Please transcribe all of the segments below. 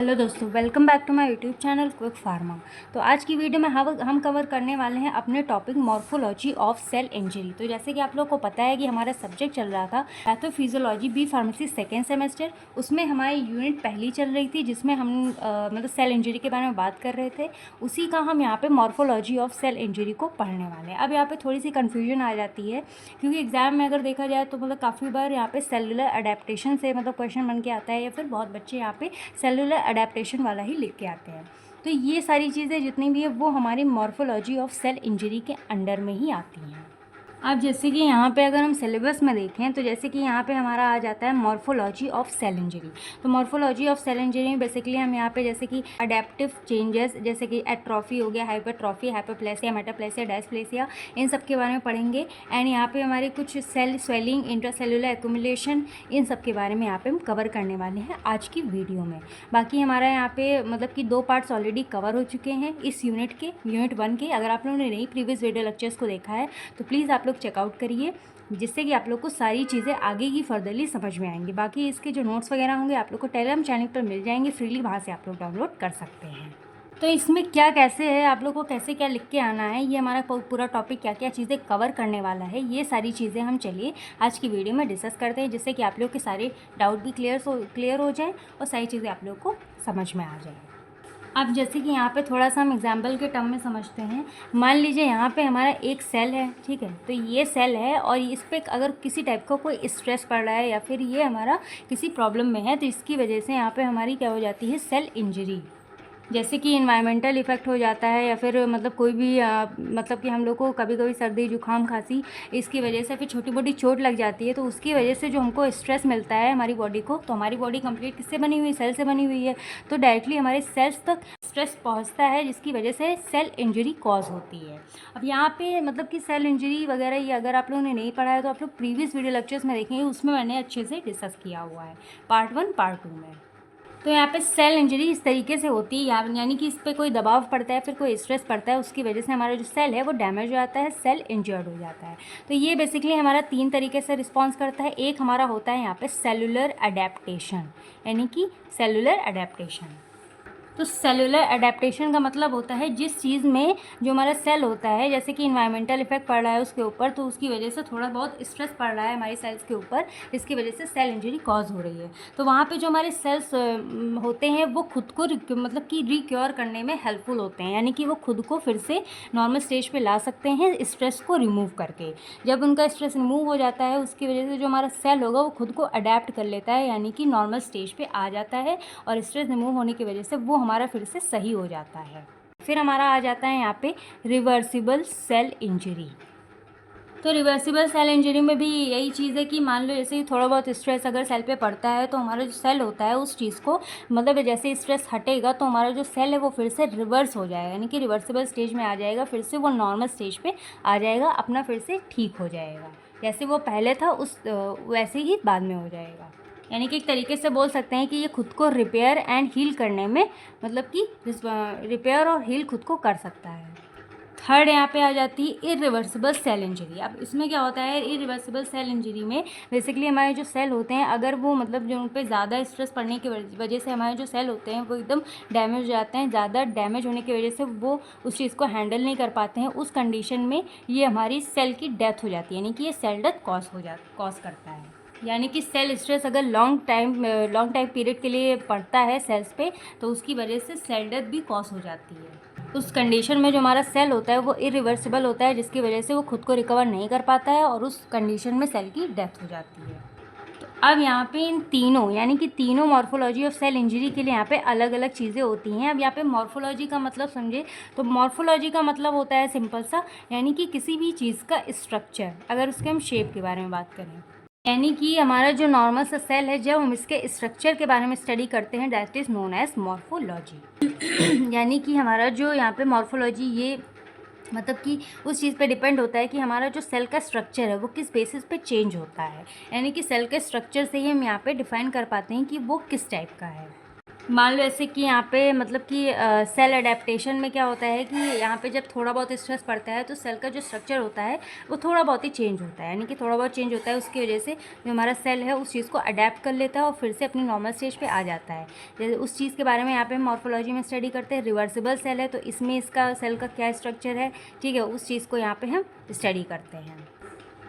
Hello दोस्तों, welcome back to my YouTube channel Quick Pharma. तो आज की वीडियो में हम कवर करने वाले हैं अपने topic morphology of cell injury. तो जैसे कि आप लोगों को पता है कि हमारा सब्जेक्ट चल रहा था pathophysiology B pharmacy second semester. उसमें हमारी यूनिट पहली चल रही थी जिसमें हम मतलब सेल इंजरी के बारे में बात कर रहे थे। उसी का हम यहाँ पर मॉर्फोलॉजी ऑफ सेल इंजरी को पढ़ने वाले हैं। अब यहाँ पर थोड़ी सी कन्फ्यूजन आ जाती है क्योंकि एग्जाम में अगर देखा जाए तो मतलब काफ़ी बार यहाँ पे सेलुलर अडेप्टेशन से मतलब क्वेश्चन बन के आता है, या फिर बहुत बच्चे यहाँ पे सेलुलर अडेप्टेशन वाला ही लिख के आते हैं। तो ये सारी चीज़ें जितनी भी है वो हमारी मॉर्फोलॉजी ऑफ सेल इंजरी के अंडर में ही आती हैं। अब जैसे कि यहाँ पे अगर हम सिलेबस में देखें तो जैसे कि यहाँ पे हमारा आ जाता है मॉर्फोलॉजी ऑफ सेल इंजरी। तो मॉर्फोलॉजी ऑफ सेल इंजरी में बेसिकली हम यहाँ पे जैसे कि अडेप्टिव चेंजेस जैसे कि एट्रॉफी हो गया, हाइपरट्रॉफी, हाइपरप्लेसिया, मेटाप्लेसिया, डायस्प्लेसिया, इन सब के बारे में पढ़ेंगे। एंड यहाँ पे हमारे कुछ सेल स्वेलिंग, इंट्रासेलुलर एक्यूमुलेशन, इन सब के बारे में यहाँ पे हम कवर करने वाले हैं आज की वीडियो में। बाकी हमारा यहाँ पे मतलब कि 2 पार्ट्स ऑलरेडी कवर हो चुके हैं इस यूनिट के, यूनिट 1 के। अगर आप लोगों ने नहीं प्रीवियस वीडियो लेक्चर्स को देखा है तो प्लीज़ आप लोग चेकआउट करिए, जिससे कि आप लोग को सारी चीज़ें आगे की फर्दरली समझ में आएंगी। बाकी इसके जो नोट्स वगैरह होंगे आप लोग को टेलीग्राम चैनल पर मिल जाएंगे फ्रीली, वहाँ से आप लोग डाउनलोड कर सकते हैं। तो इसमें क्या कैसे है, आप लोग को कैसे क्या लिख के आना है, ये हमारा पूरा टॉपिक क्या क्या चीज़ें कवर करने वाला है, ये सारी चीज़ें हम चलिए आज की वीडियो में डिस्कस करते हैं, जिससे कि आप लोग के सारे डाउट भी क्लियर हो जाए और सारी चीज़ें आप लोग को समझ में आ जाए। अब जैसे कि यहाँ पे थोड़ा सा हम एग्जाम्पल के टर्म में समझते हैं। मान लीजिए यहाँ पे हमारा एक सेल है, ठीक है। तो ये सेल है और इस पर अगर किसी टाइप का कोई स्ट्रेस पड़ रहा है या फिर ये हमारा किसी प्रॉब्लम में है, तो इसकी वजह से यहाँ पे हमारी क्या हो जाती है, सेल इंजरी। जैसे कि इन्वायरमेंटल इफ़ेक्ट हो जाता है या फिर मतलब कोई भी मतलब कि हम लोग को कभी कभी सर्दी, जुकाम, खांसी, इसकी वजह से फिर छोटी मोटी चोट लग जाती है। तो उसकी वजह से जो हमको स्ट्रेस मिलता है हमारी बॉडी को, तो हमारी बॉडी कंप्लीट किससे बनी हुई, सेल से बनी हुई है। तो डायरेक्टली हमारे सेल्स तक स्ट्रेस पहुंचता है, जिसकी वजह से सेल इंजरी कॉज होती है। अब यहाँ पे मतलब कि सेल इंजरी वगैरह ये अगर आप लोगों ने नहीं पढ़ा है तो आप लोग प्रीवियस वीडियो लेक्चर्स में देखेंगे, उसमें मैंने अच्छे से डिस्कस किया हुआ है पार्ट 1 पार्ट 2 में। तो यहाँ पे सेल इंजरी इस तरीके से होती है, यानी कि इस पर कोई दबाव पड़ता है, फिर कोई स्ट्रेस पड़ता है, उसकी वजह से हमारा जो सेल है वो डैमेज हो जाता है, सेल इंजर्ड हो जाता है। तो ये बेसिकली हमारा 3 तरीके से रिस्पॉन्स करता है। एक हमारा होता है यहाँ पे सेलुलर अडेप्टेशन, यानी कि सेलुलर अडेप्टेशन। तो सेलुलर अडेप्टेशन का मतलब होता है जिस चीज़ में जो हमारा सेल होता है, जैसे कि इन्वायरमेंटल इफेक्ट पड़ रहा है उसके ऊपर, तो उसकी वजह से थोड़ा बहुत स्ट्रेस पड़ रहा है हमारी सेल्स के ऊपर, इसकी वजह से सेल इंजरी कॉज हो रही है। तो वहाँ पे जो हमारे सेल्स होते हैं वो खुद को मतलब कि रिक्योर करने में हेल्पफुल होते हैं, यानी कि वो खुद को फिर से नॉर्मल स्टेज पे ला सकते हैं स्ट्रेस को रिमूव करके। जब उनका स्ट्रेस रिमूव हो जाता है उसकी वजह से जो हमारा सेल होगा वो खुद को अडेप्ट कर लेता है, यानी कि नॉर्मल स्टेज पे आ जाता है, और स्ट्रेस रिमूव होने की वजह से वो हमारा फिर से सही हो जाता है। फिर हमारा आ जाता है यहाँ पे रिवर्सिबल सेल इंजरी। तो रिवर्सिबल सेल इंजरी में भी यही चीज़ है कि मान लो जैसे थोड़ा बहुत स्ट्रेस अगर सेल पे पड़ता है तो हमारा जो सेल होता है उस चीज़ को मतलब जैसे स्ट्रेस हटेगा तो हमारा जो सेल है वो फिर से रिवर्स हो जाएगा, यानी कि रिवर्सिबल स्टेज में आ जाएगा, फिर से वो नॉर्मल स्टेज पे आ जाएगा, अपना फिर से ठीक हो जाएगा। जैसे वो पहले था उस वैसे ही बाद में हो जाएगा। यानी कि एक तरीके से बोल सकते हैं कि ये खुद को रिपेयर एंड हील करने में मतलब कि रिपेयर और हील खुद को कर सकता है। थर्ड यहाँ पे आ जाती है इरिवर्सिबल सेल इंजरी। अब इसमें क्या होता है, इरिवर्सिबल सेल इंजरी में बेसिकली हमारे जो सेल होते हैं अगर वो मतलब जो उन पर ज़्यादा स्ट्रेस पड़ने की वजह से हमारे जो सेल होते हैं वो एकदम डैमेज हो जाते हैं, ज़्यादा डैमेज होने की वजह से वो उस चीज़ को हैंडल नहीं कर पाते हैं। उस कंडीशन में ये हमारी सेल की डेथ हो जाती है, यानी कि ये सेल डेथ कॉज करता है। यानी कि सेल स्ट्रेस अगर लॉन्ग टाइम पीरियड के लिए पड़ता है सेल्स पे तो उसकी वजह से सेल डेथ भी कॉज हो जाती है। उस कंडीशन में जो हमारा सेल होता है वो इरिवर्सिबल होता है, जिसकी वजह से वो खुद को रिकवर नहीं कर पाता है और उस कंडीशन में सेल की डेथ हो जाती है। तो अब यहाँ पे इन तीनों यानी कि तीनों मॉर्फोलॉजी ऑफ सेल इंजरी के लिए यहाँ पे अलग अलग चीज़ें होती हैं। अब यहाँ पे मॉर्फोलॉजी का मतलब समझे तो मॉर्फोलॉजी का मतलब होता है सिंपल सा, यानी कि किसी भी चीज़ का स्ट्रक्चर। अगर उसके हम शेप के बारे में बात करें, यानी कि हमारा जो नॉर्मल सा सेल है जब हम इसके स्ट्रक्चर के बारे में स्टडी करते हैं that is known as morphology. यानी कि हमारा जो यहाँ पे मॉर्फोलॉजी ये मतलब कि उस चीज़ पे डिपेंड होता है कि हमारा जो सेल का स्ट्रक्चर है वो किस बेसिस पे चेंज होता है, यानी कि सेल के स्ट्रक्चर से ही हम यहाँ पे डिफाइन कर पाते हैं कि वो किस टाइप का है। मान लो ऐसे कि यहाँ पे मतलब कि सेल अडेप्टेशन में क्या होता है कि यहाँ पे जब थोड़ा बहुत स्ट्रेस पड़ता है तो सेल का जो स्ट्रक्चर होता है वो थोड़ा बहुत ही चेंज होता है, यानी कि थोड़ा बहुत चेंज होता है। उसकी वजह से जो हमारा सेल है उस चीज़ को अडेप्ट कर लेता है और फिर से अपनी नॉर्मल स्टेज पे आ जाता है। जैसे उस चीज़ के बारे में यहाँ पे मॉर्फोलॉजी में स्टडी करते हैं। रिवर्सिबल सेल है तो इसमें इसका सेल का क्या स्ट्रक्चर है, ठीक है, उस चीज़ को यहाँ पर हम स्टडी करते हैं।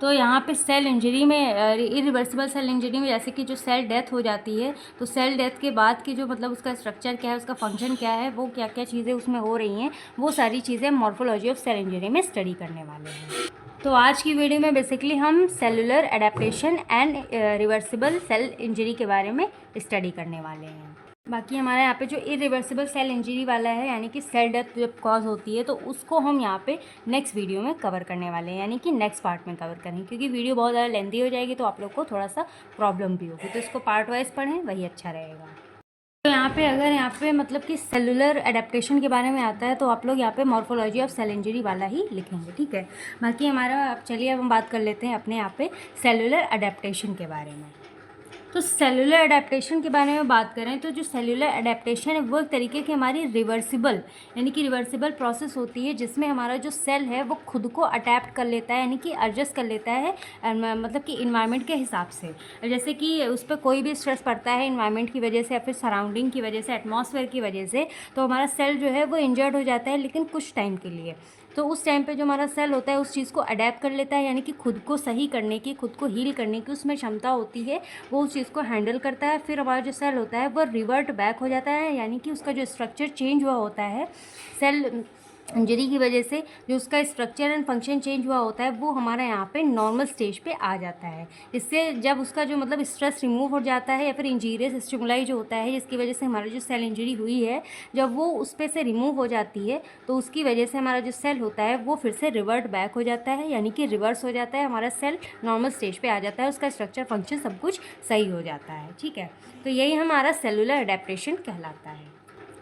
तो यहाँ पे सेल इंजरी में, इरिवर्सिबल सेल इंजरी में, जैसे कि जो सेल डेथ हो जाती है तो सेल डेथ के बाद की जो मतलब उसका स्ट्रक्चर क्या है, उसका फंक्शन क्या है, वो क्या क्या चीज़ें उसमें हो रही हैं, वो सारी चीज़ें मॉर्फोलॉजी ऑफ सेल इंजरी में स्टडी करने वाले हैं। तो आज की वीडियो में बेसिकली हम cellular adaptation and reversible cell injury के बारे में स्टडी करने वाले हैं। बाकी हमारे यहाँ पे जो इरिवर्सिबल सेल इंजरी वाला है, यानी कि सेल डेथ जब कॉज होती है, तो उसको हम यहाँ पे नेक्स्ट वीडियो में कवर करने वाले हैं, यानी कि नेक्स्ट पार्ट में कवर करेंगे, क्योंकि वीडियो बहुत ज़्यादा लेंथी हो जाएगी तो आप लोग को थोड़ा सा प्रॉब्लम भी होगी, तो इसको पार्ट वाइज पढ़ें, वही अच्छा रहेगा। तो यहाँ पे अगर यहाँ पे मतलब कि सेलुलर एडेप्टेशन के बारे में आता है तो आप लोग यहाँ पे मॉर्फोलॉजी ऑफ सेल इंजरी वाला ही लिखेंगे, ठीक है। बाकी हमारा अब चलिए अब हम बात कर लेते हैं अपने यहाँ पे सेलुलर एडेप्टेशन के बारे में। तो सेलुलर एडेप्टेशन के बारे में बात करें तो जो सेलुलर एडेप्टेशन है वो एक तरीके की हमारी रिवर्सिबल, यानी कि रिवर्सिबल प्रोसेस होती है, जिसमें हमारा जो सेल है वो खुद को अडेप्ट कर लेता है, यानी कि एडजस्ट कर लेता है मतलब कि इन्वायरमेंट के हिसाब से। जैसे कि उस पर कोई भी स्ट्रेस पड़ता है इन्वायरमेंट की वजह से या फिर सराउंडिंग की वजह से, एटमॉस्फेयर की वजह से, तो हमारा सेल जो है वो इंजर्ड हो जाता है, लेकिन कुछ टाइम के लिए। तो उस टाइम पे जो हमारा सेल होता है उस चीज़ को अडेप्ट कर लेता है, यानी कि खुद को सही करने की, खुद को हील करने की उसमें क्षमता होती है, वो उस चीज़ को हैंडल करता है। फिर हमारा जो सेल होता है वो रिवर्ट बैक हो जाता है, यानी कि उसका जो स्ट्रक्चर चेंज हुआ होता है सेल इंजरी की वजह से, जो उसका स्ट्रक्चर एंड फंक्शन चेंज हुआ होता है वो हमारा यहाँ पे नॉर्मल स्टेज पे आ जाता है। इससे जब उसका जो मतलब स्ट्रेस रिमूव हो जाता है या फिर इंजीरियस स्टिमुलाई जो होता है जिसकी वजह से हमारा जो सेल इंजरी हुई है, जब वो उस पे से रिमूव हो जाती है तो उसकी वजह से हमारा जो सेल होता है वो फिर से रिवर्ट बैक हो जाता है, यानी कि रिवर्स हो जाता है, हमारा सेल नॉर्मल स्टेज पर आ जाता है, उसका स्ट्रक्चर फंक्शन सब कुछ सही हो जाता है, ठीक है। तो यही हमारा सेलुलर एडेप्टेशन कहलाता है।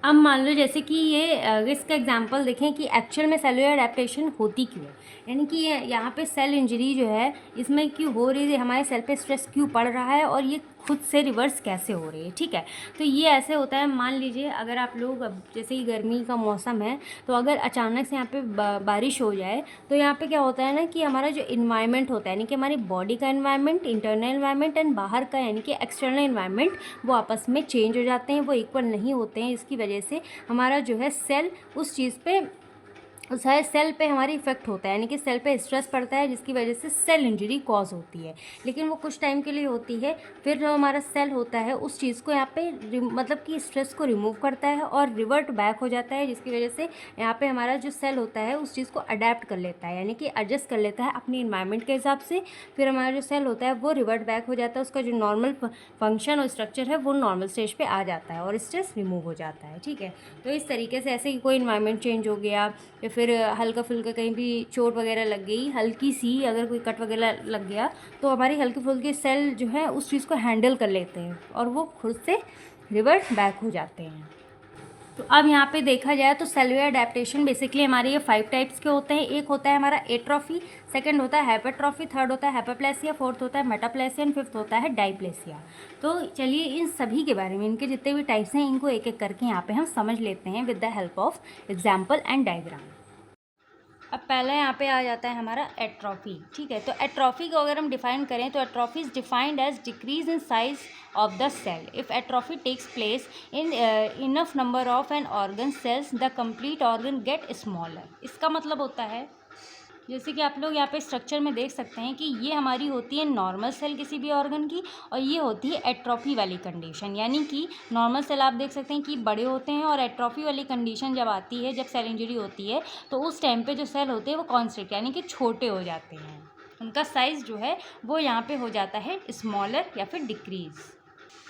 अब मान लो जैसे कि ये इसका एग्जांपल देखें कि एक्चुअल में सेलुलर एडेप्टेशन होती क्यों है, यानी कि यहाँ पे सेल इंजरी जो है इसमें क्यों हो रही है, हमारे सेल पे स्ट्रेस क्यों पड़ रहा है और ये खुद से रिवर्स कैसे हो रही है, ठीक है। तो ये ऐसे होता है, मान लीजिए अगर आप लोग अब जैसे कि गर्मी का मौसम है तो अगर अचानक से यहाँ पे बारिश हो जाए तो यहाँ पे क्या होता है ना कि हमारा जो इन्वायरमेंट होता है, यानी कि हमारी बॉडी का इन्वायरमेंट, इंटरनल इन्वायरमेंट एंड बाहर का यानी कि एक्सटर्नल इन्वायरमेंट, वो आपस में चेंज हो जाते हैं, वो इक्वल नहीं होते हैं। इसकी वजह से हमारा जो है सेल उस चीज़ पे, उस सेल पे हमारी इफेक्ट होता है, यानी कि सेल पे स्ट्रेस पड़ता है जिसकी वजह से सेल इंजरी कॉज होती है, लेकिन वो कुछ टाइम के लिए होती है। फिर जो हमारा सेल होता है उस चीज़ को यहाँ पे मतलब कि स्ट्रेस को रिमूव करता है और रिवर्ट बैक हो जाता है, जिसकी वजह से यहाँ पे हमारा जो सेल होता है उस चीज़ को अडेप्ट कर लेता है, यानी कि एडजस्ट कर लेता है अपनी इन्वायरमेंट के हिसाब से। फिर हमारा जो सेल होता है वो रिवर्ट बैक हो जाता है, उसका जो नॉर्मल फंक्शन और स्ट्रक्चर है वो नॉर्मल स्टेज पर आ जाता है और स्ट्रेस रिमूव हो जाता है, ठीक है। तो इस तरीके से ऐसे ही कोई इन्वायरमेंट चेंज हो गया या फिर हल्का फुल्का कहीं भी चोट वगैरह लग गई, हल्की सी अगर कोई कट वगैरह लग गया तो हमारी हल्की फुल्की सेल जो है उस चीज़ को हैंडल कर लेते हैं और वो खुद से रिवर्ट बैक हो जाते हैं। तो अब यहाँ पे देखा जाए तो सेलुलर एडेप्टेशन बेसिकली हमारे ये 5 टाइप्स के होते हैं। एक होता है हमारा एट्रोफी, सेकंड होता है हाइपरट्रॉफी, थर्ड होता है हाइपरप्लेसिया, फोर्थ होता है मेटाप्लेसिया एंड फिफ्थ होता है डाइप्लेसिया। तो चलिए इन सभी के बारे में, इनके जितने भी टाइप्स हैं इनको एक एक करके यहाँ पे हम समझ लेते हैं with the help of example and diagram. अब पहले यहाँ पे आ जाता है हमारा एट्रॉफी, ठीक है। तो एट्रॉफी को अगर हम डिफाइन करें तो atrophy is defined as decrease in size of the cell. If atrophy takes place in enough number of an organ cells the complete organ get smaller. इसका मतलब होता है जैसे कि आप लोग यहाँ पे स्ट्रक्चर में देख सकते हैं कि ये हमारी होती है नॉर्मल सेल किसी भी ऑर्गन की, और ये होती है एट्रॉफी वाली कंडीशन, यानी कि नॉर्मल सेल आप देख सकते हैं कि बड़े होते हैं और एट्रॉफी वाली कंडीशन जब आती है, जब सेल इंजरी होती है तो उस टाइम पे जो सेल होते हैं वो कॉन्स्ट्रिक्ट यानी कि छोटे हो जाते हैं, उनका साइज़ जो है वो यहाँ पे हो जाता है स्मॉलर या फिर डिक्रीज़।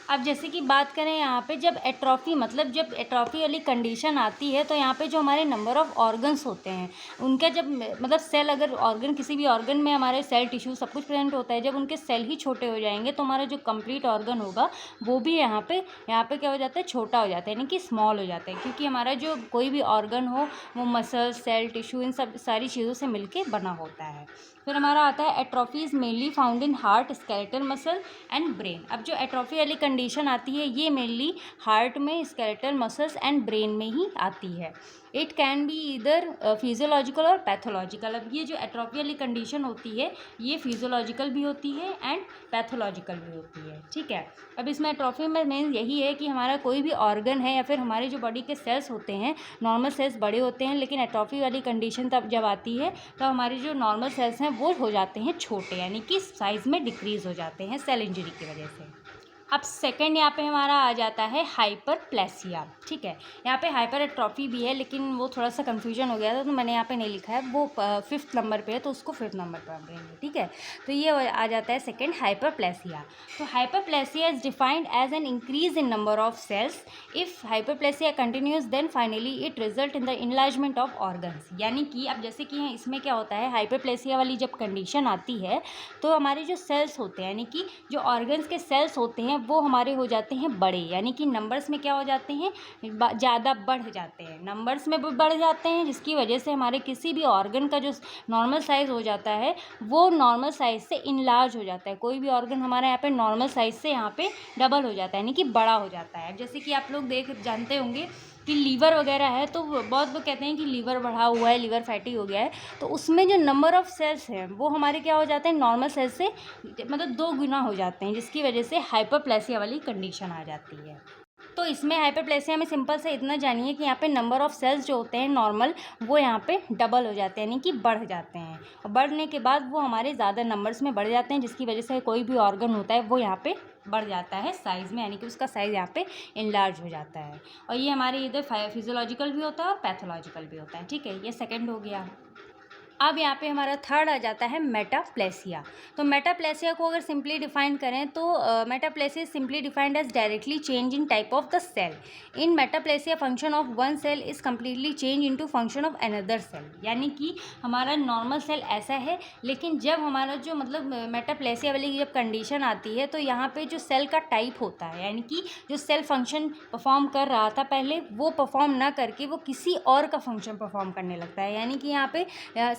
अब जैसे कि बात करें यहाँ पे जब एट्रॉफी मतलब जब एट्रॉफी वाली कंडीशन आती है तो यहाँ पे जो हमारे नंबर ऑफ ऑर्गन्स होते हैं उनका जब मतलब सेल, अगर ऑर्गन किसी भी ऑर्गन में हमारे सेल टिश्यू सब कुछ प्रेजेंट होता है, जब उनके सेल ही छोटे हो जाएंगे तो हमारा जो कंप्लीट ऑर्गन होगा वो भी यहाँ पे क्या हो जाता है, छोटा हो जाता है, यानी कि स्मॉल हो जाता है, क्योंकि हमारा जो कोई भी ऑर्गन हो वो मसल, सेल, टिश्यू इन सब सारी चीज़ों से मिलके बना होता है। फिर हमारा आता है atrophy is mainly found in heart, skeletal muscle and brain. अब जो एट्रॉफी वाली कंडीशन आती है ये मेनली हार्ट में, स्केलेटल मसल्स एंड ब्रेन में ही आती है। इट कैन बी इधर फिजियोलॉजिकल और पैथोलॉजिकल। अब ये जो एट्रोफी वाली कंडीशन होती है ये फिजियोलॉजिकल भी होती है एंड पैथोलॉजिकल भी होती है, ठीक है। अब इसमें एट्रोफी में मेन यही है कि हमारा कोई भी ऑर्गन है या फिर हमारे जो बॉडी के सेल्स होते हैं, नॉर्मल सेल्स बड़े होते हैं, लेकिन एट्रोफी वाली कंडीशन तब जब आती है तो हमारे जो नॉर्मल सेल्स हैं वो हो जाते हैं छोटे, यानी कि साइज़ में डिक्रीज़ हो जाते हैं सेल इंजरी की वजह से। अब सेकंड यहाँ पे हमारा आ जाता है हाइपरप्लेसिया, ठीक है। यहाँ पे हाइपर एट्रोफी भी है लेकिन वो थोड़ा सा कंफ्यूजन हो गया था तो मैंने यहाँ पे नहीं लिखा है, वो 5th नंबर पे है तो उसको 5th नंबर पर पढ़ेंगे, ठीक है। तो ये आ जाता है सेकंड हाइपरप्लेसिया। तो hyperplasia is defined as an increase in number of cells. If hyperplasia continues then finally it result in the enlargement of organs. यानी कि अब जैसे कि इसमें क्या होता है, हाइपरप्लेसिया वाली जब कंडीशन आती है तो हमारे जो सेल्स होते हैं, यानी कि जो ऑर्गन्स के सेल्स होते हैं वो हमारे हो जाते हैं बड़े, यानी कि नंबर्स में क्या हो जाते हैं, ज़्यादा बढ़ जाते हैं, नंबर्स में भी बढ़ जाते हैं, जिसकी वजह से हमारे किसी भी ऑर्गन का जो नॉर्मल साइज़ हो जाता है वो नॉर्मल साइज़ से इनलार्ज हो जाता है। कोई भी ऑर्गन हमारा यहाँ पे नॉर्मल साइज़ से यहाँ पे डबल हो जाता है, यानी कि बड़ा हो जाता है। जैसे कि आप लोग जानते होंगे कि लीवर वगैरह है तो बहुत लोग कहते हैं कि लीवर बढ़ा हुआ है, लीवर फैटी हो गया है, तो उसमें जो नंबर ऑफ़ सेल्स हैं वो हमारे क्या हो जाते हैं, नॉर्मल सेल्स से मतलब 2 गुना हो जाते हैं, जिसकी वजह से हाइपरप्लेसिया वाली कंडीशन आ जाती है। तो इसमें हाइपरप्लेसिया में सिंपल से इतना जानिए कि यहाँ पे नंबर ऑफ़ सेल्स जो होते हैं नॉर्मल वो यहाँ पे डबल हो जाते हैं, यानी कि बढ़ जाते हैं, और बढ़ने के बाद वो हमारे ज़्यादा नंबर्स में बढ़ जाते हैं, जिसकी वजह से कोई भी ऑर्गन होता है वो यहाँ पे बढ़ जाता है साइज़ में, यानी कि उसका साइज़ यहाँ पे इनलार्ज हो जाता है। और ये हमारे इधर फिजियोलॉजिकल भी होता है और पैथोलॉजिकल भी होता है, ठीक है। ये सेकंड हो गया। अब यहाँ पे हमारा थर्ड आ जाता है मेटाप्लेसिया। तो मेटाप्लेसिया को अगर सिंपली डिफाइन करें तो metaplasia is simply defined as directly change in type of the cell. In metaplasia function of one cell is completely change into function of another cell. यानी कि हमारा नॉर्मल सेल ऐसा है, लेकिन जब हमारा जो मतलब मेटाप्लेसिया वाली जब कंडीशन आती है तो यहाँ पे जो सेल का टाइप होता है, यानी कि जो सेल फंक्शन परफॉर्म कर रहा था पहले वो परफॉर्म ना करके वो किसी और का फंक्शन परफॉर्म करने लगता है। यानी कि यहाँ पे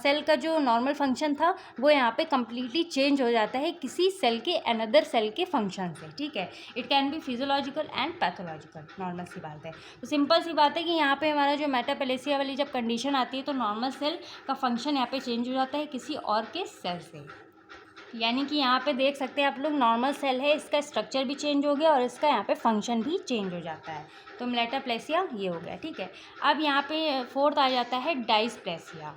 सेल का जो नॉर्मल फंक्शन था वो यहाँ पे कम्प्लीटली चेंज हो जाता है किसी सेल के अनदर सेल के फंक्शन से, ठीक है। It can be physiological and pathological, normal सी बात है। तो सिंपल सी बात है कि यहाँ पे हमारा जो मेटाप्लेसिया वाली जब कंडीशन आती है तो नॉर्मल सेल का फंक्शन यहाँ पे चेंज हो जाता है किसी और के सेल से। यानी कि यहाँ पे देख सकते हैं आप लोग, नॉर्मल सेल है, इसका स्ट्रक्चर भी चेंज हो गया और इसका यहाँ पे फंक्शन भी चेंज हो जाता है। तो मेटाप्लेसिया ये हो गया, ठीक है। अब यहाँ पे फोर्थ आ जाता है डायस्प्लेसिया।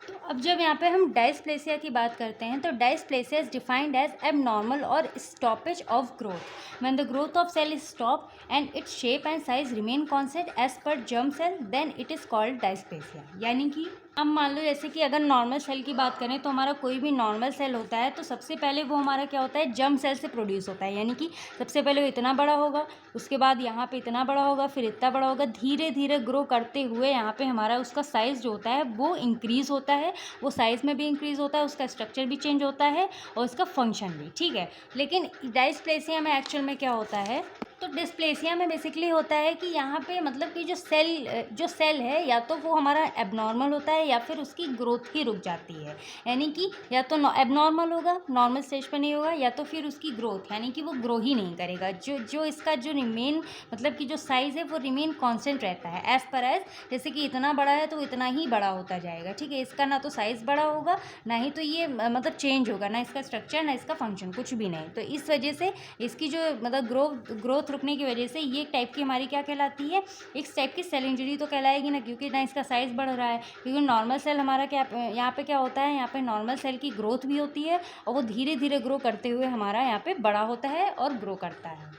तो अब जब यहाँ पे हम डायस्प्लेसिया की बात करते हैं तो dysplasia is defined as abnormal और stoppage of growth. When the growth of cell is stop and its shape and size remain constant as per germ cell, then it is called dysplasia. यानी कि अब मान लो जैसे कि अगर normal cell की बात करें तो हमारा कोई भी नॉर्मल सेल होता है तो सबसे पहले वो हमारा क्या होता है, जर्म सेल से प्रोड्यूस होता है। यानी कि सबसे पहले वो इतना बड़ा होगा, उसके बाद यहाँ पे इतना बड़ा होगा, फिर इतना बड़ा होगा, धीरे धीरे ग्रो करते हुए यहाँ पे हमारा उसका साइज़ जो होता है वो इंक्रीज़ होता है, वो साइज़ में भी इंक्रीज़ होता है, उसका स्ट्रक्चर भी चेंज होता है और उसका फंक्शन भी, ठीक है। लेकिन डायस्प्लेसिया में एक्चुअल में क्या होता है, तो डिस्प्लेसिया में बेसिकली होता है कि यहाँ पे मतलब कि जो सेल है या तो वो हमारा एबनॉर्मल होता है या फिर उसकी ग्रोथ ही रुक जाती है। यानी कि या तो एबनॉर्मल होगा, नॉर्मल स्टेज पे नहीं होगा, या तो फिर उसकी ग्रोथ यानी कि वो ग्रो ही नहीं करेगा। जो इसका जो रिमेन मतलब कि जो साइज़ है वो रिमेन कांस्टेंट रहता है एज़ पर एज़, जैसे कि इतना बड़ा है तो इतना ही बड़ा होता जाएगा, ठीक है। इसका ना तो साइज़ बड़ा होगा ना ही तो ये मतलब चेंज होगा, ना इसका स्ट्रक्चर ना इसका फंक्शन, कुछ भी नहीं। तो इस वजह से इसकी जो मतलब ग्रोथ रुकने की वजह से ये टाइप की हमारी क्या कहलाती है, एक टाइप की सेल इंजरी तो कहलाएगी ना, क्योंकि ना इसका साइज़ बढ़ रहा है। क्योंकि नॉर्मल सेल हमारा क्या यहाँ पे क्या होता है, यहाँ पे नॉर्मल सेल की ग्रोथ भी होती है और वो धीरे धीरे ग्रो करते हुए हमारा यहाँ पे बड़ा होता है और ग्रो करता है।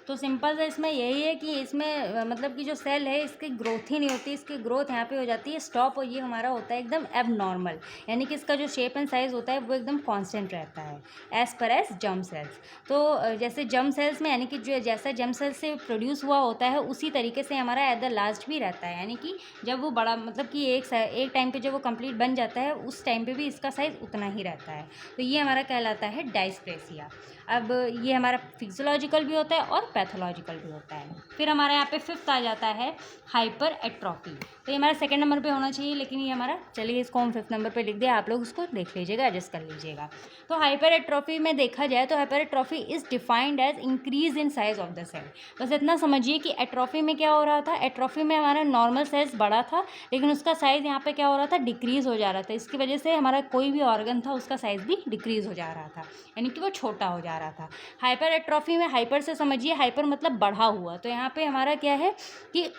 तो सिंपल सा इसमें यही है कि इसमें मतलब कि जो सेल है इसकी ग्रोथ ही नहीं होती, इसकी ग्रोथ यहाँ पे हो जाती है स्टॉप, और ये हमारा होता है एकदम एबनॉर्मल, यानी कि इसका जो शेप एंड साइज़ होता है वो एकदम कांस्टेंट रहता है as per as germ cells. तो जैसे जर्म सेल्स में यानी कि जो जैसा जर्म सेल से प्रोड्यूस हुआ होता है उसी तरीके से हमारा एट द लास्ट भी रहता है। यानी कि जब वो बड़ा मतलब कि एक टाइम पर जब वो कम्प्लीट बन जाता है उस टाइम पर भी इसका साइज़ उतना ही रहता है। तो ये हमारा कहलाता है डायस्प्लेसिया। अब ये हमारा फिजियोलॉजिकल भी होता है और पैथोलॉजिकल भी होता है। फिर हमारा यहाँ पे 5th आ जाता है हाइपर एट्रोफी। तो ये हमारा 2nd नंबर पे होना चाहिए, लेकिन ये हमारा, चलिए इसको हम 5th नंबर पे लिख दिया, आप लोग उसको देख लीजिएगा, एडजस्ट कर लीजिएगा। तो हाइपर एट्रोफी में देखा जाए तो hyper atrophy is defined as increase in size of the cell. बस इतना समझिए कि एट्रोफी में क्या हो रहा था, एट्रोफी में हमारा नॉर्मल सेल्स बड़ा था, लेकिन उसका साइज़ यहाँ पे क्या हो रहा था, डिक्रीज़ हो जा रहा था। इसकी वजह से हमारा कोई भी ऑर्गन था उसका साइज़ भी डिक्रीज़ हो जा रहा था, यानी कि वो छोटा हो जा रहा था। हाइपर एट्रोफी में, हाइपर से समझिए, हाइपर मतलब बढ़ा हुआ, तो यहाँ पे हमारा क्या है कि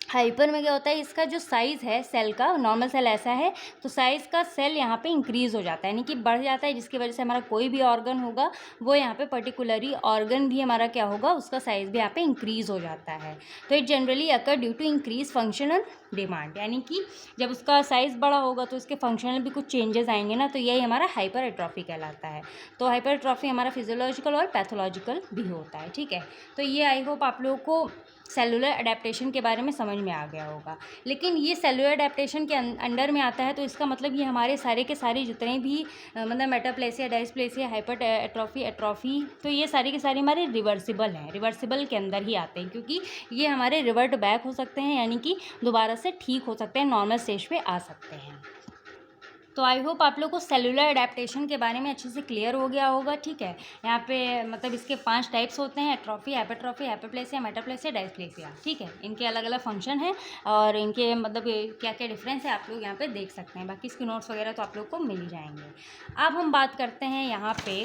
हाइपर में क्या होता है, इसका जो साइज़ है सेल का, नॉर्मल सेल ऐसा है तो साइज़ का सेल यहाँ पे इंक्रीज़ हो जाता है, यानी कि बढ़ जाता है, जिसकी वजह से हमारा कोई भी ऑर्गन होगा वो यहाँ पे पर्टिकुलरली ऑर्गन भी हमारा क्या होगा, उसका साइज़ भी यहाँ पे इंक्रीज़ हो जाता है। तो it generally occur due to increase functional demand, यानी कि जब उसका साइज़ बड़ा होगा तो उसके फंक्शनल भी कुछ चेंजेस आएंगे ना, तो यही हमारा हाइपर एट्रोफी कहलाता है। तो हाइपर एट्रोफी हमारा फिजियोलॉजिकल और पैथोलॉजिकल भी होता है, ठीक है। तो ये आई होप आप लोगों को सेलुलर अडेप्टेशन के बारे में समझ में आ गया होगा। लेकिन ये सेलुलर अडेप्टेशन के अंडर में आता है, तो इसका मतलब ये हमारे सारे के सारे जितने भी मतलब मेटाप्लेसिया, डायस्प्लेसिया, हाइपर एट्रोफी, एट्रोफी, तो ये सारे के सारे हमारे रिवर्सिबल हैं, रिवर्सिबल के अंदर ही आते हैं, क्योंकि ये हमारे रिवर्ट बैक हो सकते हैं, यानी कि दोबारा से ठीक हो सकते हैं, नॉर्मल स्टेज पे आ सकते हैं। तो आई होप आप लोग को सेलुलर अडेप्टेशन के बारे में अच्छे से क्लियर हो गया होगा, ठीक है। यहाँ पे मतलब इसके 5 टाइप्स होते हैं, एट्रोफी, हाइपरट्रोफी, हाइपरप्लेसिया, मेटाप्लेसिया, डायस्प्लेसिया, ठीक है। इनके अलग अलग फंक्शन हैं और इनके मतलब क्या क्या डिफरेंस है आप लोग यहाँ पे देख सकते हैं। बाकी इसके नोट्स वगैरह तो आप लोग को मिल ही जाएंगे। अब हम बात करते हैं यहाँ पे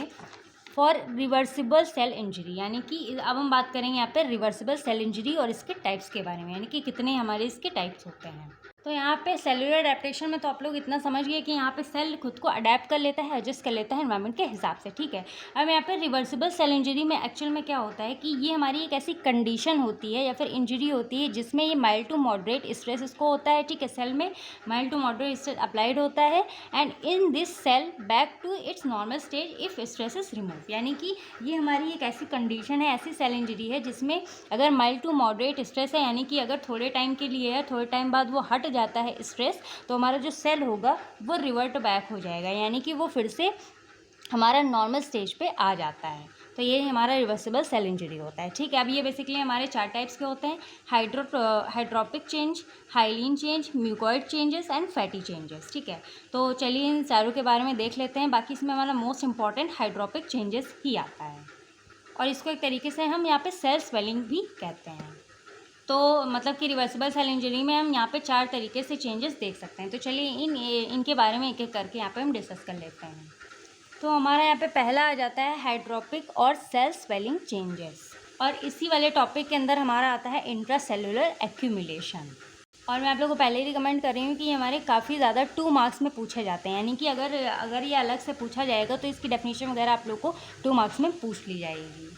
फॉर रिवर्सिबल सेल इंजरी, यानी कि अब हम बात करेंगे यहाँ पे रिवर्सिबल सेल इंजरी और इसके टाइप्स के बारे में, यानी कि कितने हमारे इसके टाइप्स होते हैं। तो यहाँ पे सेलुलर अडेप्टेशन में तो आप लोग इतना समझ गए कि यहाँ पे सेल खुद को अडेप्ट कर लेता है, एडजस्ट कर लेता है एनवायरनमेंट के हिसाब से, ठीक है। अब यहाँ पे रिवर्सिबल सेल इंजरी में एक्चुअल में क्या होता है कि ये हमारी एक ऐसी कंडीशन होती है या फिर इंजरी होती है जिसमें ये माइल्ड टू मॉडरेट स्ट्रेस इसको होता है, ठीक है। सेल में mild to moderate stress applied होता है and in this cell back to its normal stage if stress is remove, यानी कि ये हमारी एक ऐसी कंडीशन है, ऐसी सेल इंजरी है जिसमें अगर माइल्ड टू मॉडरेट स्ट्रेस है, यानी कि अगर थोड़े टाइम के लिए है, थोड़े टाइम बाद वो हट जाता है स्ट्रेस, तो हमारा जो सेल होगा वो रिवर्ट बैक हो जाएगा, यानी कि वो फिर से हमारा नॉर्मल स्टेज पे आ जाता है। तो ये हमारा रिवर्सिबल सेल इंजरी होता है, ठीक है। अब ये बेसिकली हमारे 4 टाइप्स के होते हैं, hydrotropic change, hyaline change, mucoid changes and fatty changes, ठीक है। तो चलिए इन चारों के बारे में देख लेते हैं। बाकी इसमें हमारा मोस्ट इंपॉर्टेंट हाइड्रोपिक चेंजेस ही आता है और इसको एक तरीके से हम यहाँ पे सेल स्वेलिंग भी कहते हैं। तो मतलब कि रिवर्सिबल सेल इंजरी में हम यहाँ पे 4 तरीके से चेंजेस देख सकते हैं। तो चलिए इनके बारे में एक एक करके यहाँ पे हम डिस्कस कर लेते हैं। तो हमारा यहाँ पे पहला आ जाता है hydropic or cell swelling changes, और इसी वाले टॉपिक के अंदर हमारा आता है इंट्रासेलुलर एक्यूमुलेशन। और मैं आप लोगों को पहले ही रिकमेंड कर रही हूँ कि ये हमारे काफ़ी ज़्यादा 2 मार्क्स में पूछे जाते हैं, यानी कि अगर ये अलग से पूछा जाएगा तो इसकी डेफिनेशन वगैरह आप लोग को 2 मार्क्स में पूछ ली जाएगी।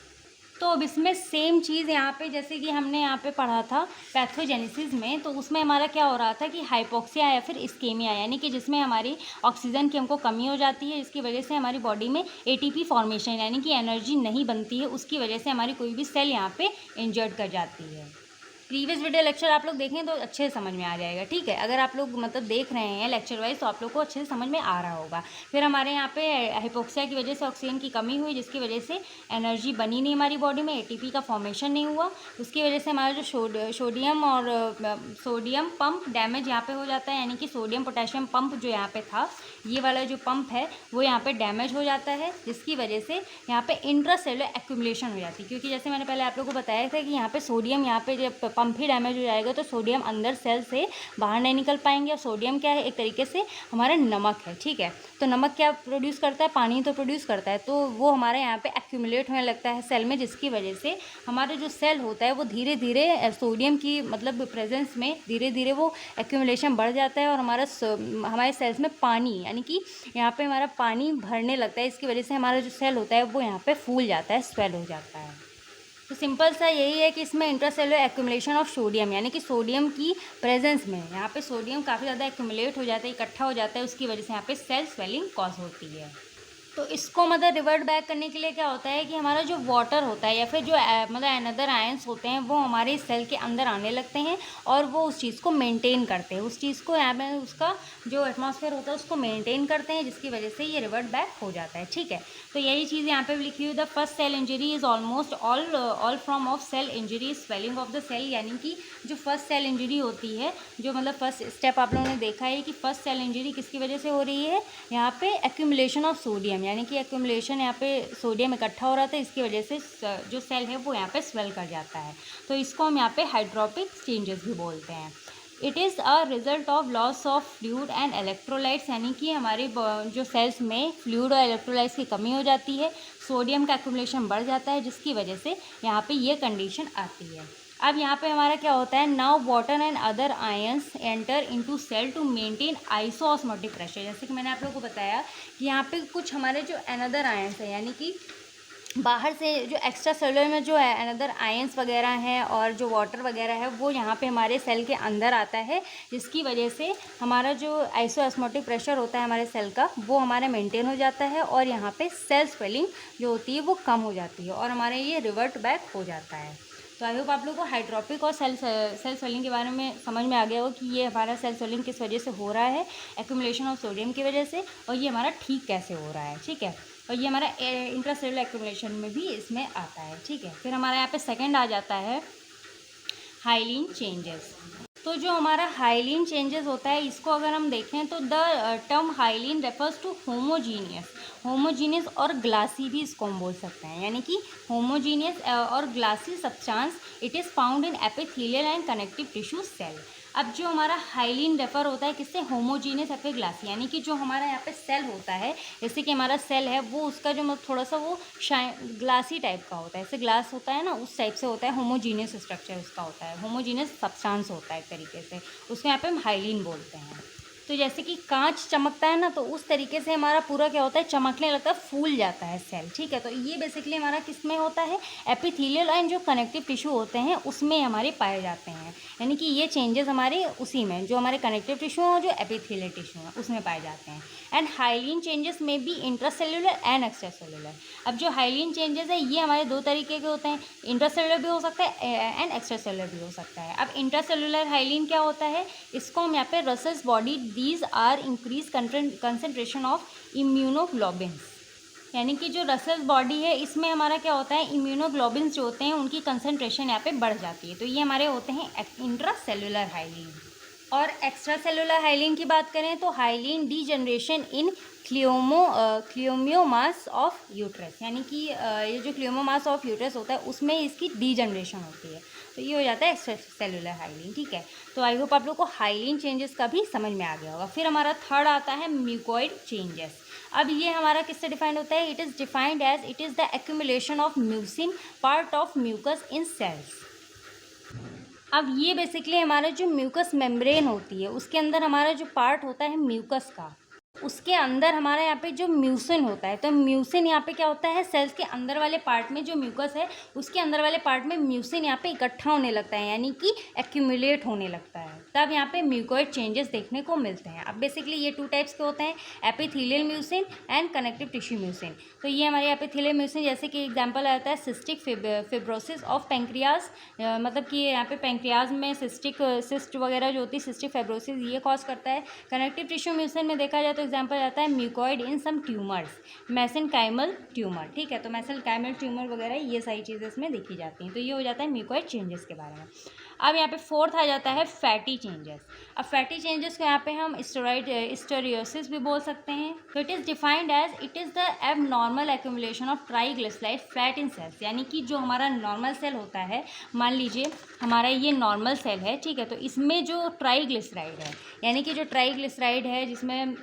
तो अब इसमें सेम चीज़ यहाँ पे जैसे कि हमने यहाँ पे पढ़ा था पैथोजेनेसिस में, तो उसमें हमारा क्या हो रहा था कि हाइपोक्सिया या फिर इस्केमिया, यानी कि जिसमें हमारी ऑक्सीजन की हमको कमी हो जाती है, इसकी वजह से हमारी बॉडी में एटीपी फॉर्मेशन यानी कि एनर्जी नहीं बनती है, उसकी वजह से हमारी कोई भी सेल यहाँ पे इंजर्ड कर जाती है। प्रीवियस वीडियो लेक्चर आप लोग देखें तो अच्छे से समझ में आ जाएगा, ठीक है। अगर आप लोग मतलब देख रहे हैं लेक्चर वाइज तो आप लोग को अच्छे से समझ में आ रहा होगा। फिर हमारे यहाँ पे हाइपोक्सिया की वजह से ऑक्सीजन की कमी हुई, जिसकी वजह से एनर्जी बनी नहीं हमारी बॉडी में, एटीपी का फॉर्मेशन नहीं हुआ, उसकी वजह से हमारा जो सोडियम पंप डैमेज यहाँ पे हो जाता है, यानी कि सोडियम पोटेशियम पंप जो यहाँ पे था, ये वाला जो पंप है वो यहाँ पे डैमेज हो जाता है, जिसकी वजह से यहाँ पे इंट्रासेलुलर एक्यूमुलेशन हो जाती है। क्योंकि जैसे मैंने पहले आप लोगों को बताया था कि यहाँ पे सोडियम, यहाँ पे जब पंप ही डैमेज हो जाएगा तो सोडियम अंदर सेल से बाहर नहीं निकल पाएंगे। और सोडियम क्या है, एक तरीके से हमारा नमक है, ठीक है। तो नमक क्या प्रोड्यूस करता है, पानी तो प्रोड्यूस करता है, तो वो हमारे यहाँ पे एक्यूमुलेट होने लगता है सेल में, जिसकी वजह से हमारा जो सेल होता है वो धीरे धीरे सोडियम की मतलब प्रेजेंस में धीरे धीरे वो एक्यूमुलेशन बढ़ जाता है और हमारे सेल्स में पानी यानी कि यहाँ पे हमारा पानी भरने लगता है। इसकी वजह से हमारा जो सेल होता है वो यहाँ पे फूल जाता है, स्वेल हो जाता है। तो सिंपल सा यही है कि इसमें इंट्रासेलुलर एक्यूमुलेशन ऑफ सोडियम, यानी कि सोडियम की प्रेजेंस में यहाँ पे सोडियम काफ़ी ज़्यादा एक्यूमुलेट हो जाता है, इकट्ठा हो जाता है, उसकी वजह से यहाँ पे सेल स्वेलिंग कॉज होती है। तो इसको मतलब रिवर्ट बैक करने के लिए क्या होता है कि हमारा जो वाटर होता है या फिर जो मतलब अनदर आयंस होते हैं वो हमारे सेल के अंदर आने लगते हैं और वो उस चीज़ को मेंटेन करते हैं, उस चीज़ को यहाँ पे उसका जो एटमॉस्फेयर होता है उसको मेंटेन करते हैं, जिसकी वजह से ये रिवर्ट बैक हो जाता है। ठीक है, तो यही चीज़ यहाँ पे लिखी हुई, the first cell injury is almost all from of cell injury swelling of the cell, यानी कि जो फर्स्ट सेल इंजरी होती है, जो मतलब फर्स्ट स्टेप आप लोगों ने देखा है कि फर्स्ट सेल इंजरी किसकी वजह से हो रही है, यहाँ पे एक्यूमुलेशन ऑफ सोडियम, यानी कि एक्यूमुलेशन यहाँ पे सोडियम इकट्ठा हो रहा था, इसकी वजह से जो सेल है वो यहाँ पे स्वेल कर जाता है। तो इसको हम यहाँ पे हाइड्रोपिक चेंजेस भी बोलते हैं। It is a result of loss of fluid and electrolytes, यानी कि हमारे जो सेल्स में फ्लूइड और इलेक्ट्रोलाइट्स की कमी हो जाती है, सोडियम का एक्यूमुलेशन बढ़ जाता है, जिसकी वजह से यहाँ पे ये कंडीशन आती है। अब यहाँ पे हमारा क्या होता है, now water and other ions enter into cell to maintain isoosmotic pressure. जैसे कि मैंने आप लोगों को बताया कि यहाँ पे कुछ हमारे जो अनदर आयंस है, यानी कि बाहर से जो एक्स्ट्रा सेलुलर में जो है अनदर आयंस वगैरह हैं और जो वाटर वगैरह है वो यहाँ पे हमारे सेल के अंदर आता है, जिसकी वजह से हमारा जो आइसोऑस्मोटिक प्रेशर होता है हमारे सेल का वो हमारा मेंटेन हो जाता है और यहाँ पे सेल स्वेलिंग जो होती है वो कम हो जाती है और हमारे ये रिवर्ट बैक हो जाता है। तो आई होप आप लोगों को हाइड्रोपिक और सेल स्वेलिंग के बारे में समझ में आ गया हो कि ये हमारा सेल स्वेलिंग किस वजह से हो रहा है, एक्यूमुलेशन ऑफ सोडियम की वजह से, और ये हमारा ठीक कैसे हो रहा है। ठीक है, और ये हमारा इंट्रासेलुलर एक्यूमुलेशन में भी इसमें आता है। ठीक है, फिर हमारा यहाँ पे सेकंड आ जाता है हाइलीन चेंजेस। तो जो हमारा हाइलीन चेंजेस होता है इसको अगर हम देखें तो the term hyaline refers to homogeneous or glassy भी इसको हम बोल सकते हैं, यानी कि homogeneous or glassy substance it is found in epithelial and connective tissue cell. अब जो हमारा हाइलीन रेफर होता है किससे, होमोजीनियस या फिर ग्लासी, यानी कि जो हमारा यहाँ पे सेल होता है, जैसे कि हमारा सेल है वो उसका जो मतलब थोड़ा सा वो ग्लासी टाइप का होता है, जैसे ग्लास होता है ना उस टाइप से होता है, होमोजीनियस स्ट्रक्चर उसका होता है, होमोजीनियस सब्सटेंस होता है एक तरीके से, उसको यहाँ पे हम हाइलीन बोलते हैं। तो जैसे कि कांच चमकता है ना, तो उस तरीके से हमारा पूरा क्या होता है, चमकने लगता है, फूल जाता है सेल। ठीक है, तो ये बेसिकली हमारा किस में होता है, एपिथेलियल एंड जो कनेक्टिव टिश्यू होते हैं उसमें हमारे पाए जाते हैं, यानी कि ये चेंजेस हमारे उसी में जो हमारे कनेक्टिव टिश्यू और जो एपिथेलियल टिश्यू है उसमें पाए जाते हैं। एंड हाइलीन चेंजेस में भी इंट्रासेलुलर एंड एक्स्ट्रासेलुलर। अब जो हाइलीन चेंजेस है ये हमारे दो तरीके के होते हैं, इंट्रासेलुलर भी हो सकता है एंड एक्स्ट्रासेलुलर भी हो सकता है। अब इंट्रासेलुलर हाइलीन क्या होता है, इसको हम यहाँ पे Russell's body these are increase concentration of immunoglobins, यानी कि जो रसेल्स बॉडी है इसमें हमारा क्या होता है, इम्यूनोग्लोबिन्स जो होते हैं उनकी कंसनट्रेशन यहाँ पे बढ़ जाती है, तो ये हमारे होते हैं इंट्रासेलुलर हाइलीन। और एक्स्ट्रा सेलुलर हाइलीन की बात करें तो hyaline degeneration in leiomyomas of uterus, यानी कि ये जो क्लियोमोमास ऑफ यूट्रस होता है उसमें इसकी डीजनरेशन होती है, तो ये हो जाता है एक्स्ट्रा सेलुलर हाइलीन। ठीक है, तो आई होप आप लोग को हाइलीन चेंजेस का भी समझ में आ गया होगा। फिर हमारा थर्ड आता है म्यूकोइड चेंजेस। अब ये हमारा किससे डिफाइंड होता है, it is defined as it is the accumulation of mucin part of mucus in cells. अब ये बेसिकली हमारा जो म्यूकस मेम्ब्रेन होती है उसके अंदर हमारा जो पार्ट होता है म्यूकस का, उसके अंदर हमारा यहाँ पे जो म्यूसिन होता है, तो म्यूसिन यहाँ पे क्या होता है, सेल्स के अंदर वाले पार्ट में जो म्यूकस है उसके अंदर वाले पार्ट में म्यूसिन यहाँ पे इकट्ठा होने लगता है, यानी कि एक्यूमुलेट होने लगता है, तब यहाँ पे म्यूकोइड चेंजेस देखने को मिलते हैं। अब बेसिकली ये टू टाइप्स के होते हैं, epithelial mucin and connective tissue mucin. तो ये हमारे एपिथेलियल म्यूसिन जैसे कि एग्जाम्पल आता है सिस्टिक फिब्रोसिस ऑफ पेंक्रियाज, मतलब कि यहाँ पे पेंक्रियाज में सिस्ट वगैरह जो होती है सिस्टिक फाइब्रोसिस ये कॉज करता है। कनेक्टिव टिश्यू म्यूसिन में देखा जाए तो एग्जाम्पल आता है म्यूकॉइड इन सम ट्यूमर्स, मेसेनकाइमल ट्यूमर। ठीक है, तो मेसेनकाइमल ट्यूमर वगैरह ये सारी चीज़ें इसमें देखी जाती हैं। तो ये हो जाता है म्यूकॉइड चेंजेस के बारे में। अब यहाँ पे फोर्थ आ जाता है फैटी चेंजेस। अब फैटी चेंजेस को यहाँ पे हम स्टेरियोसिस भी बोल सकते हैं। तो it is defined as it is the abnormal accumulation of triglyceride fat in cells, यानी कि जो हमारा नॉर्मल सेल होता है, मान लीजिए हमारा ये नॉर्मल सेल है, ठीक है, तो इसमें जो ट्राइग्लिसराइड है, यानी कि जो ट्राइग्लिसराइड है जिसमें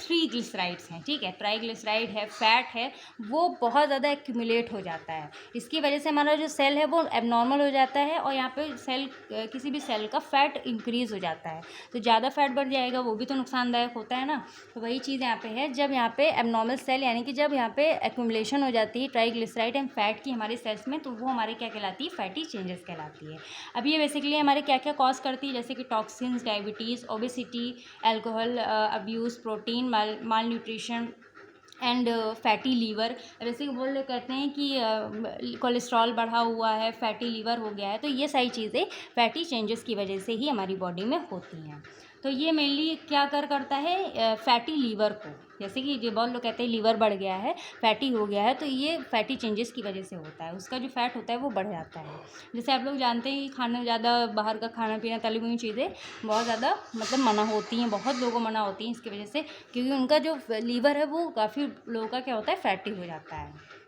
3 ग्लिसराइड्स हैं, ठीक है, ट्राइग्लिसराइड है, फैट है, वो बहुत ज़्यादा एक्यूमुलेट हो जाता है। इसकी वजह से हमारा जो सेल है वो एबनॉर्मल हो जाता है और यहाँ पे सेल किसी भी सेल का फैट इंक्रीज़ हो जाता है। तो ज़्यादा फैट बढ़ जाएगा, वो भी तो नुकसानदायक होता है ना। तो वही चीज़ यहाँ पे है, जब यहाँ पे एबनॉर्मल सेल यानी कि जब यहाँ पे एक्यूमुलेशन हो जाती है ट्राइग्लिसराइड एंड फैट की हमारे सेल्स में, तो वो हमारे क्या कहलाती है, फैटी चेंजेस कहलाती है। अब ये बेसिकली हमारे क्या क्या कॉज करती है, जैसे कि toxins, diabetes, obesity, alcohol abuse, protein malnutrition and fatty liver, जैसे कि बोल कहते हैं कि कोलेस्ट्रॉल बढ़ा हुआ है, फैटी लीवर हो गया है, तो ये सारी चीज़ें फैटी चेंजेस की वजह से ही हमारी बॉडी में होती हैं। तो ये मेनली क्या करता है फैटी लीवर को, जैसे कि जो बहुत लोग कहते हैं लीवर बढ़ गया है, फैटी हो गया है, तो ये फैटी चेंजेस की वजह से होता है, उसका जो फैट होता है वो बढ़ जाता है। जैसे आप लोग जानते हैं कि खाना ज़्यादा बाहर का खाना पीना, तली हुई चीज़ें बहुत ज़्यादा मतलब मना होती हैं, बहुत लोगों को मना होती हैं इसकी वजह से, क्योंकि उनका जो लीवर है वो काफ़ी लोगों का क्या होता है फैटी हो जाता है।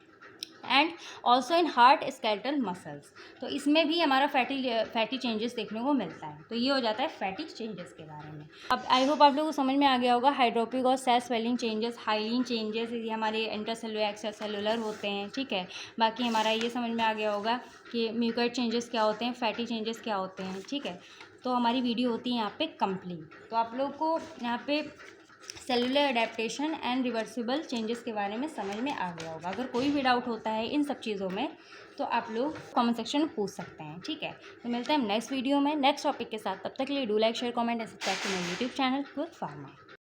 And also in heart skeletal muscles, तो इसमें भी हमारा फैटी चेंजेस देखने को मिलता है। तो ये हो जाता है फैटी चेंजेस के बारे में। अब आई होप आप लोगों को समझ में आ गया होगा। Hydropic or cell swelling changes, hyaline changes, ये हमारे इंटरसेलुलर एक्स्ट्रा सेलुलर होते हैं, ठीक है। बाकी हमारा ये समझ में आ गया होगा कि म्यूकोइड चेंजेस क्या होते हैं, फैटी चेंजेस क्या होते हैं, ठीक है। तो हमारी वीडियो होती है यहाँ पे कंप्लीट। तो आप लोग को यहाँ पे cellular adaptation and reversible changes के बारे में समझ में आ गया होगा। अगर कोई भी डाउट होता है इन सब चीज़ों में तो आप लोग कमेंट सेक्शन में पूछ सकते हैं, ठीक है। तो मिलते हैं नेक्स्ट वीडियो में नेक्स्ट टॉपिक के साथ। तब तक के लिए do like share comment and subscribe to my YouTube channel Quick pharma.